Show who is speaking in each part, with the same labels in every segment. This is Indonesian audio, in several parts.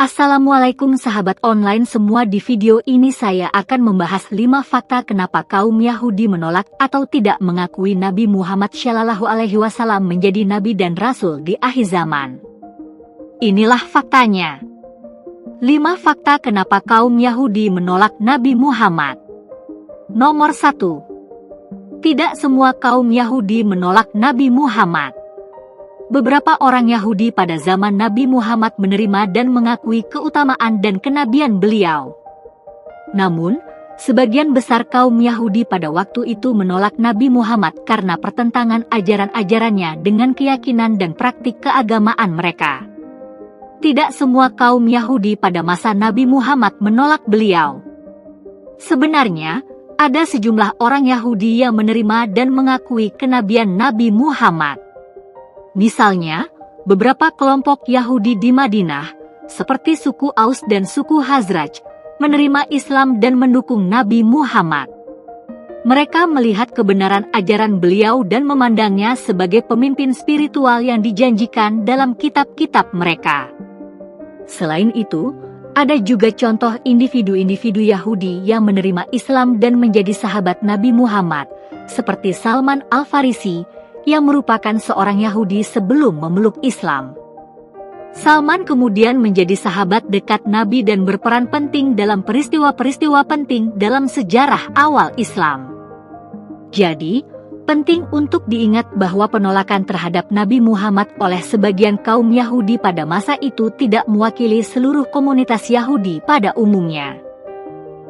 Speaker 1: Assalamualaikum sahabat online semua, di video ini saya akan membahas 5 fakta kenapa kaum Yahudi menolak atau tidak mengakui Nabi Muhammad SAW menjadi Nabi dan Rasul di akhir zaman. Inilah faktanya. 5 fakta kenapa kaum Yahudi menolak Nabi Muhammad. Nomor 1. Tidak semua kaum Yahudi menolak Nabi Muhammad. Beberapa orang Yahudi pada zaman Nabi Muhammad menerima dan mengakui keutamaan dan kenabian beliau. Namun, sebagian besar kaum Yahudi pada waktu itu menolak Nabi Muhammad karena pertentangan ajaran-ajarannya dengan keyakinan dan praktik keagamaan mereka. Tidak semua kaum Yahudi pada masa Nabi Muhammad menolak beliau. Sebenarnya, ada sejumlah orang Yahudi yang menerima dan mengakui kenabian Nabi Muhammad. Misalnya, beberapa kelompok Yahudi di Madinah, seperti suku Aus dan suku Khazraj, menerima Islam dan mendukung Nabi Muhammad. Mereka melihat kebenaran ajaran beliau dan memandangnya sebagai pemimpin spiritual yang dijanjikan dalam kitab-kitab mereka. Selain itu, ada juga contoh individu-individu Yahudi yang menerima Islam dan menjadi sahabat Nabi Muhammad, seperti Salman Al-Farisi, yang merupakan seorang Yahudi sebelum memeluk Islam. Salman kemudian menjadi sahabat dekat Nabi dan berperan penting dalam peristiwa-peristiwa penting dalam sejarah awal Islam. Jadi, penting untuk diingat bahwa penolakan terhadap Nabi Muhammad oleh sebagian kaum Yahudi pada masa itu tidak mewakili seluruh komunitas Yahudi pada umumnya.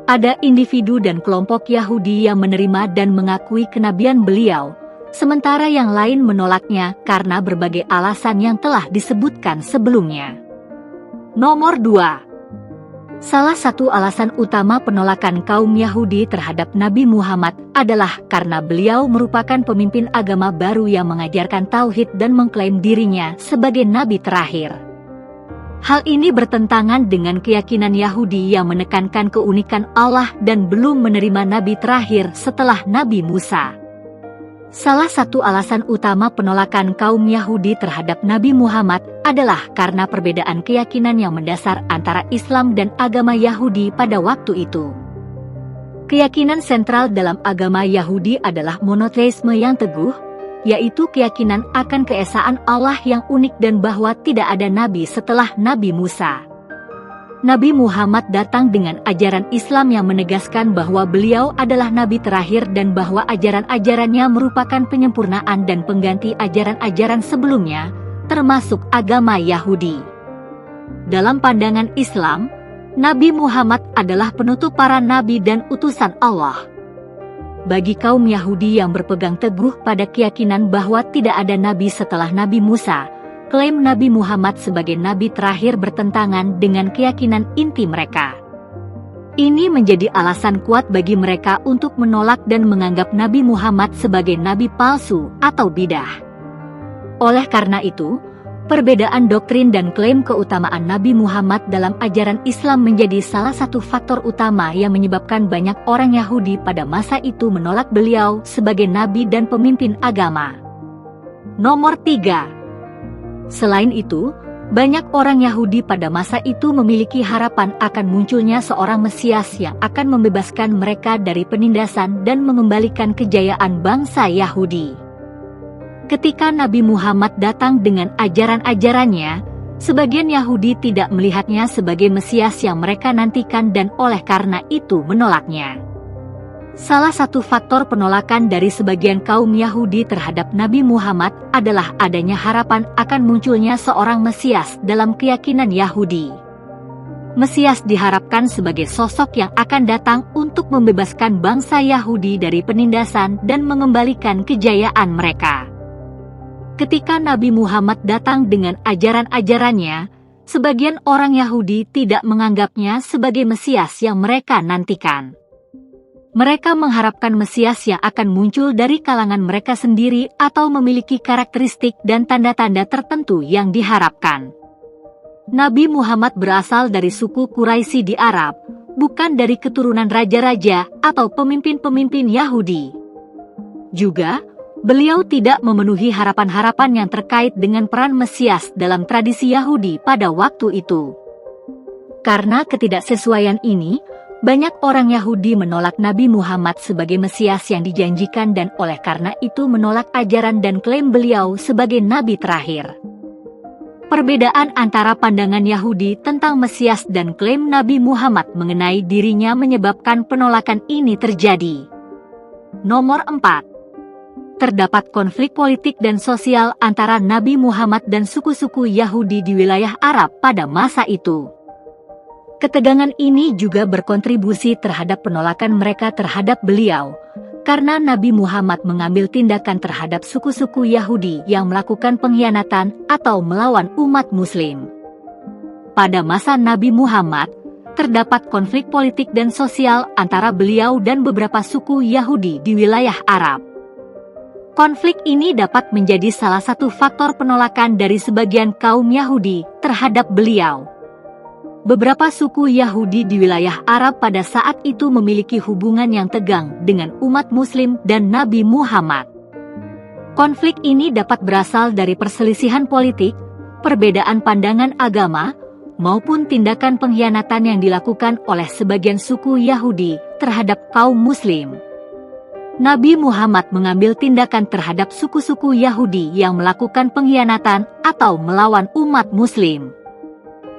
Speaker 1: Ada individu dan kelompok Yahudi yang menerima dan mengakui kenabian beliau, sementara yang lain menolaknya karena berbagai alasan yang telah disebutkan sebelumnya. Nomor 2. Salah satu alasan utama penolakan kaum Yahudi terhadap Nabi Muhammad adalah karena beliau merupakan pemimpin agama baru yang mengajarkan tauhid dan mengklaim dirinya sebagai nabi terakhir. Hal ini bertentangan dengan keyakinan Yahudi yang menekankan keunikan Allah dan belum menerima nabi terakhir setelah Nabi Musa. Salah satu alasan utama penolakan kaum Yahudi terhadap Nabi Muhammad adalah karena perbedaan keyakinan yang mendasar antara Islam dan agama Yahudi pada waktu itu. Keyakinan sentral dalam agama Yahudi adalah monoteisme yang teguh, yaitu keyakinan akan keesaan Allah yang unik dan bahwa tidak ada nabi setelah Nabi Musa. Nabi Muhammad datang dengan ajaran Islam yang menegaskan bahwa beliau adalah nabi terakhir dan bahwa ajaran-ajarannya merupakan penyempurnaan dan pengganti ajaran-ajaran sebelumnya, termasuk agama Yahudi. Dalam pandangan Islam, Nabi Muhammad adalah penutup para nabi dan utusan Allah. Bagi kaum Yahudi yang berpegang teguh pada keyakinan bahwa tidak ada nabi setelah Nabi Musa, klaim Nabi Muhammad sebagai nabi terakhir bertentangan dengan keyakinan inti mereka. Ini menjadi alasan kuat bagi mereka untuk menolak dan menganggap Nabi Muhammad sebagai nabi palsu atau bidah. Oleh karena itu, perbedaan doktrin dan klaim keutamaan Nabi Muhammad dalam ajaran Islam menjadi salah satu faktor utama yang menyebabkan banyak orang Yahudi pada masa itu menolak beliau sebagai nabi dan pemimpin agama. Nomor 3. Selain itu, banyak orang Yahudi pada masa itu memiliki harapan akan munculnya seorang Mesias yang akan membebaskan mereka dari penindasan dan mengembalikan kejayaan bangsa Yahudi. Ketika Nabi Muhammad datang dengan ajaran-ajarannya, sebagian Yahudi tidak melihatnya sebagai Mesias yang mereka nantikan dan oleh karena itu menolaknya. Salah satu faktor penolakan dari sebagian kaum Yahudi terhadap Nabi Muhammad adalah adanya harapan akan munculnya seorang Mesias dalam keyakinan Yahudi. Mesias diharapkan sebagai sosok yang akan datang untuk membebaskan bangsa Yahudi dari penindasan dan mengembalikan kejayaan mereka. Ketika Nabi Muhammad datang dengan ajaran-ajarannya, sebagian orang Yahudi tidak menganggapnya sebagai Mesias yang mereka nantikan. Mereka mengharapkan Mesias yang akan muncul dari kalangan mereka sendiri atau memiliki karakteristik dan tanda-tanda tertentu yang diharapkan. Nabi Muhammad berasal dari suku Quraisy di Arab, bukan dari keturunan raja-raja atau pemimpin-pemimpin Yahudi. Juga, beliau tidak memenuhi harapan-harapan yang terkait dengan peran Mesias dalam tradisi Yahudi pada waktu itu. Karena ketidaksesuaian ini, banyak orang Yahudi menolak Nabi Muhammad sebagai Mesias yang dijanjikan dan oleh karena itu menolak ajaran dan klaim beliau sebagai Nabi terakhir. Perbedaan antara pandangan Yahudi tentang Mesias dan klaim Nabi Muhammad mengenai dirinya menyebabkan penolakan ini terjadi. Nomor 4. Terdapat konflik politik dan sosial antara Nabi Muhammad dan suku-suku Yahudi di wilayah Arab pada masa itu. Ketegangan ini juga berkontribusi terhadap penolakan mereka terhadap beliau, karena Nabi Muhammad mengambil tindakan terhadap suku-suku Yahudi yang melakukan pengkhianatan atau melawan umat Muslim. Pada masa Nabi Muhammad, terdapat konflik politik dan sosial antara beliau dan beberapa suku Yahudi di wilayah Arab. Konflik ini dapat menjadi salah satu faktor penolakan dari sebagian kaum Yahudi terhadap beliau. Beberapa suku Yahudi di wilayah Arab pada saat itu memiliki hubungan yang tegang dengan umat Muslim dan Nabi Muhammad. Konflik ini dapat berasal dari perselisihan politik, perbedaan pandangan agama, maupun tindakan pengkhianatan yang dilakukan oleh sebagian suku Yahudi terhadap kaum Muslim. Nabi Muhammad mengambil tindakan terhadap suku-suku Yahudi yang melakukan pengkhianatan atau melawan umat Muslim.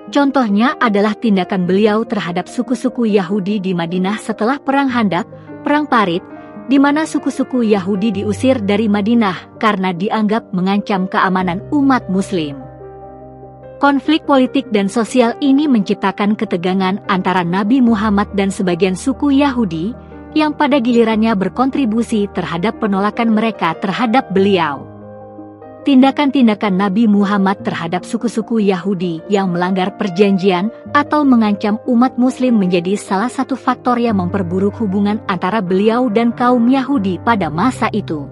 Speaker 1: Contohnya adalah tindakan beliau terhadap suku-suku Yahudi di Madinah setelah Perang Khandaq, Perang Parit, di mana suku-suku Yahudi diusir dari Madinah karena dianggap mengancam keamanan umat Muslim. Konflik politik dan sosial ini menciptakan ketegangan antara Nabi Muhammad dan sebagian suku Yahudi, yang pada gilirannya berkontribusi terhadap penolakan mereka terhadap beliau. Tindakan-tindakan Nabi Muhammad terhadap suku-suku Yahudi yang melanggar perjanjian atau mengancam umat Muslim menjadi salah satu faktor yang memperburuk hubungan antara beliau dan kaum Yahudi pada masa itu.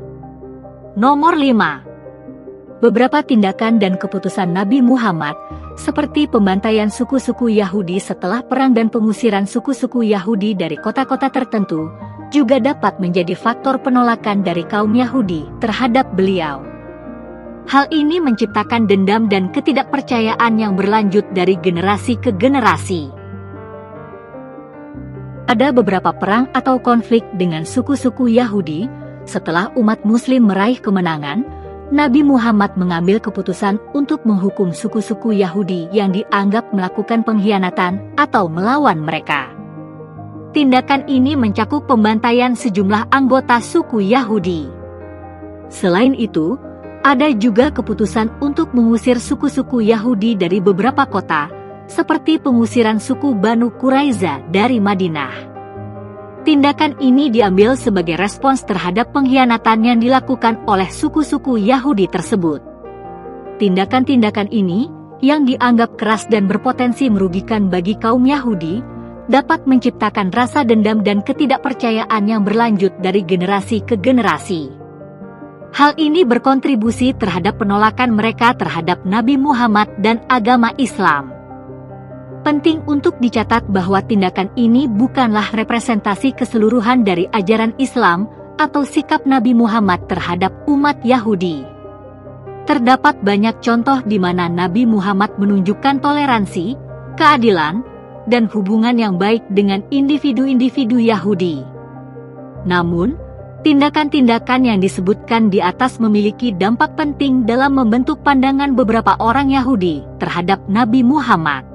Speaker 1: Nomor 5. Beberapa tindakan dan keputusan Nabi Muhammad, seperti pembantaian suku-suku Yahudi setelah perang dan pengusiran suku-suku Yahudi dari kota-kota tertentu, juga dapat menjadi faktor penolakan dari kaum Yahudi terhadap beliau. Hal ini menciptakan dendam dan ketidakpercayaan yang berlanjut dari generasi ke generasi. Ada beberapa perang atau konflik dengan suku-suku Yahudi. Setelah umat Muslim meraih kemenangan, Nabi Muhammad mengambil keputusan untuk menghukum suku-suku Yahudi yang dianggap melakukan pengkhianatan atau melawan mereka. Tindakan ini mencakup pembantaian sejumlah anggota suku Yahudi. Selain itu, ada juga keputusan untuk mengusir suku-suku Yahudi dari beberapa kota, seperti pengusiran suku Banu Quraiza dari Madinah. Tindakan ini diambil sebagai respons terhadap pengkhianatan yang dilakukan oleh suku-suku Yahudi tersebut. Tindakan-tindakan ini, yang dianggap keras dan berpotensi merugikan bagi kaum Yahudi, dapat menciptakan rasa dendam dan ketidakpercayaan yang berlanjut dari generasi ke generasi. Hal ini berkontribusi terhadap penolakan mereka terhadap Nabi Muhammad dan agama Islam. Penting untuk dicatat bahwa tindakan ini bukanlah representasi keseluruhan dari ajaran Islam atau sikap Nabi Muhammad terhadap umat Yahudi. Terdapat banyak contoh di mana Nabi Muhammad menunjukkan toleransi, keadilan, dan hubungan yang baik dengan individu-individu Yahudi. Namun, tindakan-tindakan yang disebutkan di atas memiliki dampak penting dalam membentuk pandangan beberapa orang Yahudi terhadap Nabi Muhammad.